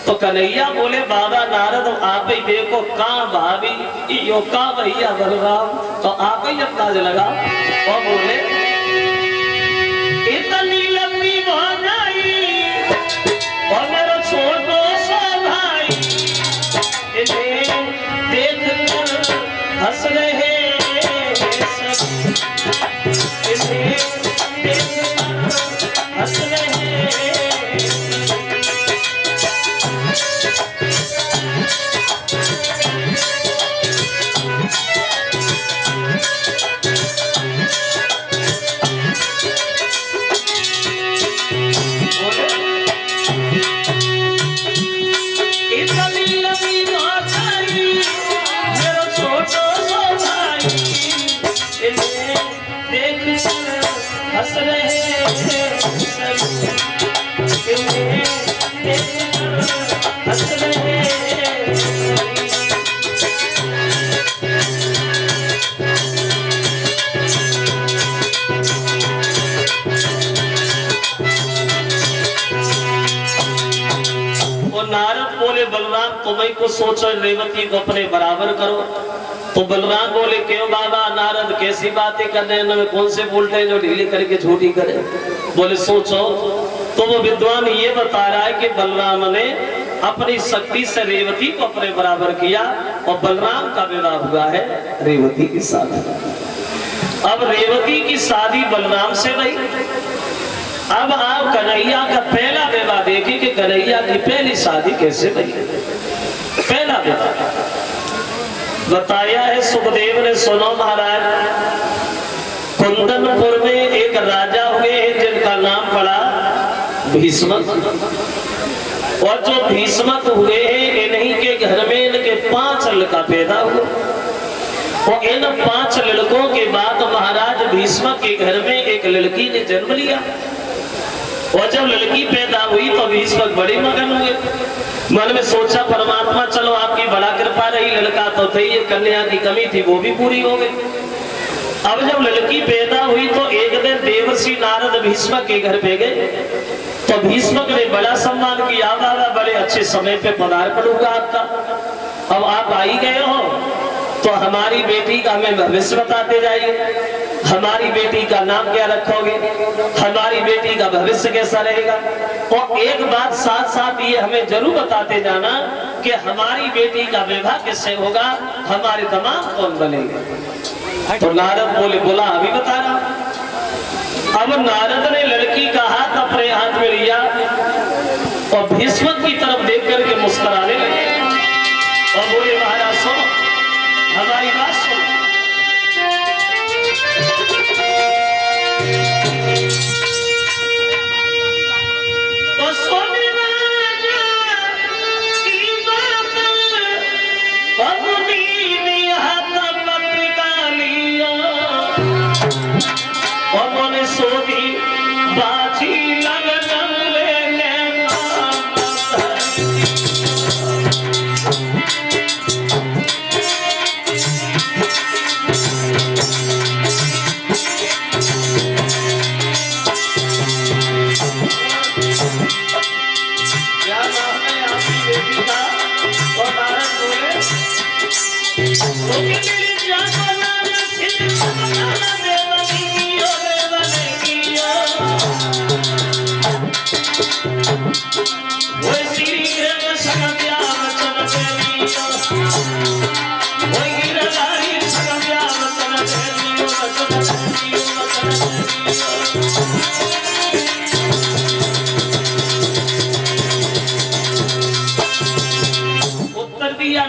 तो कन्हैया बोले बाबा नारद आप ही देखो कहाँ भाभी यो का भैया बलराम, तो आप ही अंदाज लगा। और बोले इतनी लंबी भाई और मेरा छोटो सा भाई इन्हें देख कर हंस रहे सब, इन्हें देख कर हंस रहे। हंस रहे हंस रहे। और नारद बोले बलराम तुम्हें को सोचो रेवती को अपने बराबर करो। तो बलराम बोले क्यों बाबा नारद कैसी बातें कर रहे हैं, कौन से बोलते हैं जो ढीली करके झूठी करे। बोले सोचो। तो वो विद्वान ये बता रहा है कि बलराम ने अपनी शक्ति से रेवती को अपने बराबर किया और बलराम का विवाह हुआ है रेवती के साथ। अब रेवती की शादी बलराम से नहीं। अब आप कन्हैया का पहला विवाह देखिए कि कन्हैया की पहली शादी कैसे बनी। पहला विवाह बताया है सुखदेव ने, सुनो महाराज। कुंदनपुर में एक राजा हुए हैं जिनका नाम पड़ा भीष्मक। और जो भीष्मक हुए हैं इन्हीं के घर में इनके 5 लड़का पैदा हुए। और इन 5 लड़कों के बाद महाराज भीष्मक के घर में एक लड़की ने जन्म लिया। और जब लड़की पैदा हुई तो भीष्मक बड़े मगन हुए। मन में सोचा परमात्मा चलो आपकी बड़ा कृपा रही, लड़का तो थे, ये कन्या की कमी थी वो भी पूरी हो गई। अब जब लड़की पैदा हुई तो एक दिन देवर्षि नारद भीष्मक के घर पे गए। तो भीष्मक ने बड़ा सम्मान किया, बाबा बड़े अच्छे समय पे पधार पड़ूंगा आपका। अब आप आई गए हो तो हमारी बेटी का हमें भविष्य बताते जाइए। हमारी बेटी का नाम क्या रखोगे, हमारी बेटी का भविष्य कैसा रहेगा। और एक बात साथ साथ ये हमें जरूर बताते जाना कि हमारी बेटी का विवाह किससे होगा, हमारे दामाद कौन बनेंगे। तो नारद बोले बोला अभी बता रहा। अब नारद ने लड़की का हाथ अपने हाथ में लिया और भीष्मक की तरफ देख करके मुस्कुराने लगे और बोले महाराज सुनो हमारी बात सुनो।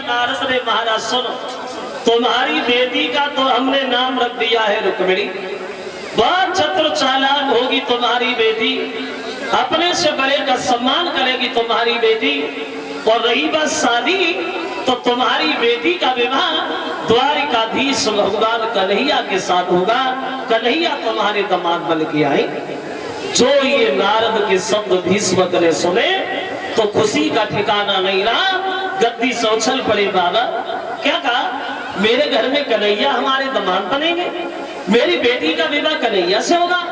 नारद ने महाराज सुनो तुम्हारी बेटी का तो हमने नाम रख दिया है रुक्मिणी। बहुत चतुर चालाक होगी तुम्हारी बेटी, अपने से बड़े का सम्मान करेगी तुम्हारी बेटी। और रही बात शादी तो तुम्हारी बेटी का विवाह द्वारिकाधीश भगवान कन्हैया के साथ होगा। कन्हैया तुम्हारे दामाद बन के आए। जो ये नारद के शब्द भीष्मक ने सुने तो खुशी का ठिकाना नहीं रहा, गद्दी से उछल पड़े। बाबा क्या कहा, मेरे घर में कन्हैया हमारे दामाद बनेंगे, मेरी बेटी का विवाह कन्हैया से होगा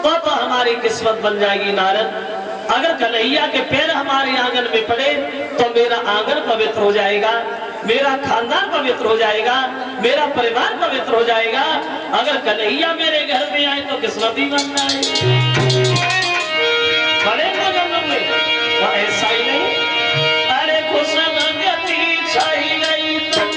तो हमारी किस्मत बन जाएगी। नारद अगर कन्हैया के पैर हमारे आंगन में पड़े तो मेरा आंगन पवित्र हो जाएगा, मेरा खानदान पवित्र हो जाएगा, मेरा परिवार पवित्र हो जाएगा। अगर कन्हैया मेरे घर में आए तो किस्मती बन जाए। बड़े मगन में तो ऐसा ही नहीं, अरे खुश गति छाई गई तन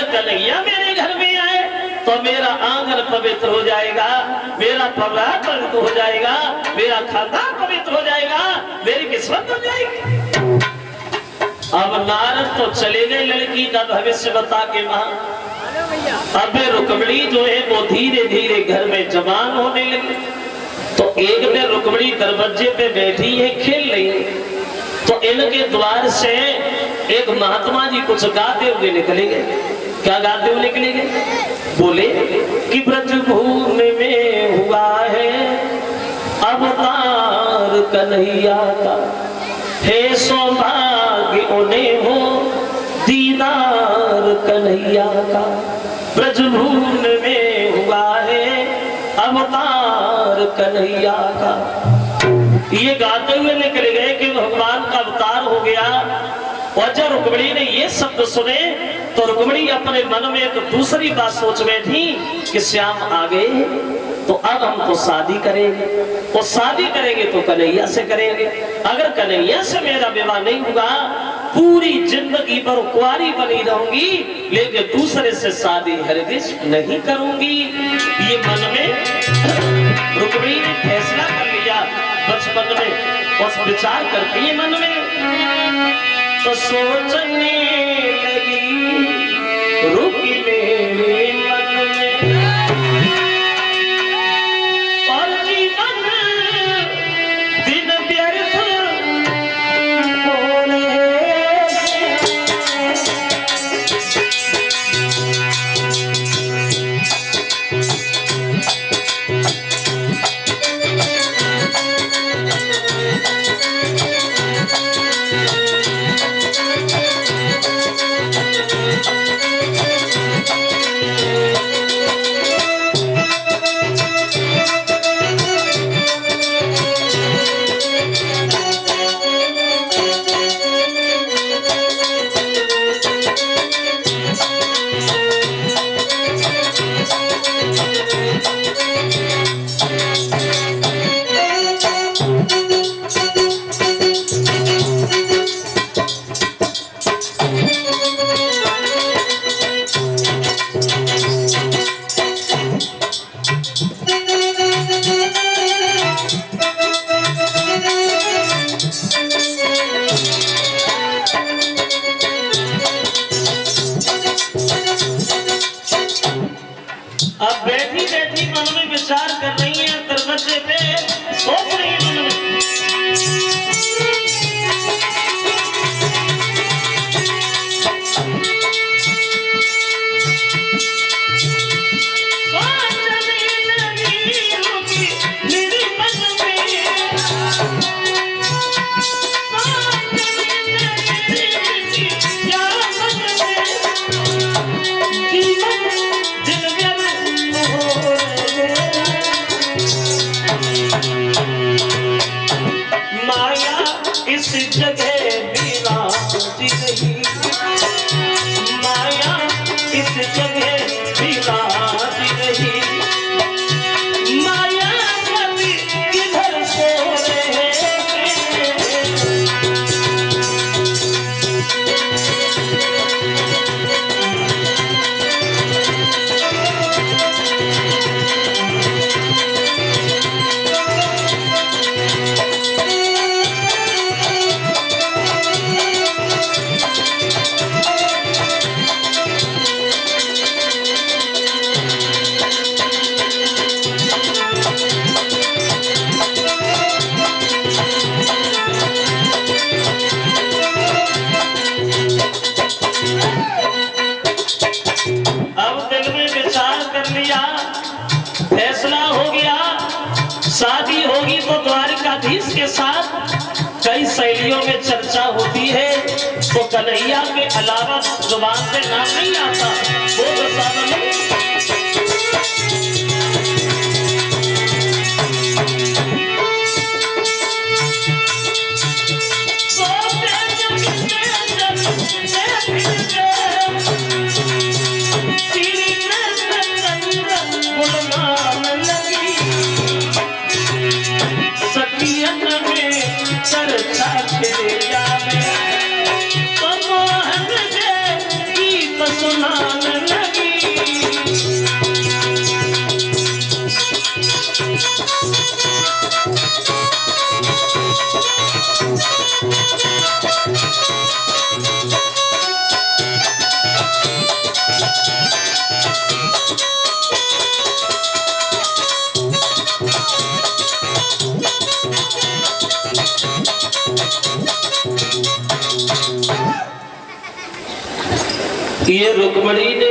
कन्हैया मेरे घर में आए तो मेरा आंगन पवित्र हो जाएगा, मेरा परिवार पवित्र हो जाएगा, मेरा खानदान पवित्र हो जाएगा, मेरी किस्मत बन जाएगी। अब नारद तो चले गए लड़की का भविष्य बता के वहां। अब रुक्मिणी जो है वो धीरे धीरे घर में जवान होने लगी। तो एक दिन रुक्मिणी दरवाजे पे बैठी है, खेल रही है, तो इनके द्वार से एक महात्मा जी कुछ गाते हुए निकले गए। क्या गाते हुए निकले गए? बोले कि ब्रजभूमि में हुआ है अवतार कन्हैया का, हे सौभाग्य उन्हें हो दीदार कन्हैया का। ब्रजभूमि में हुआ है अवतार कन्हैया का। ये गाते हुए निकले गए कि भगवान का अवतार हो गया। और जब रुक्मिणी ने ये शब्द सुने तो रुक्मिणी अपने मन में एक दूसरी बात सोच बैठी कि श्याम आ गए तो अब हम तो शादी करेंगे, और शादी करेंगे तो कन्हैया से करेंगे। अगर कन्हैया से मेरा विवाह नहीं होगा पूरी जिंदगी भर कुंवारी बनी रहूंगी, लेकिन दूसरे से शादी हरगिज नहीं करूंगी। ये मन में रुक्मिणी ने फैसला कर लिया बचपन में, और विचार करती है मन में तो सोचने लगी रुकी मेरे मन में, और जीवन दिन व्यर्थ होने तो कन्हैया के अलावा जुबान से नाम नहीं आता। वो सामने ये रुक्मणी ने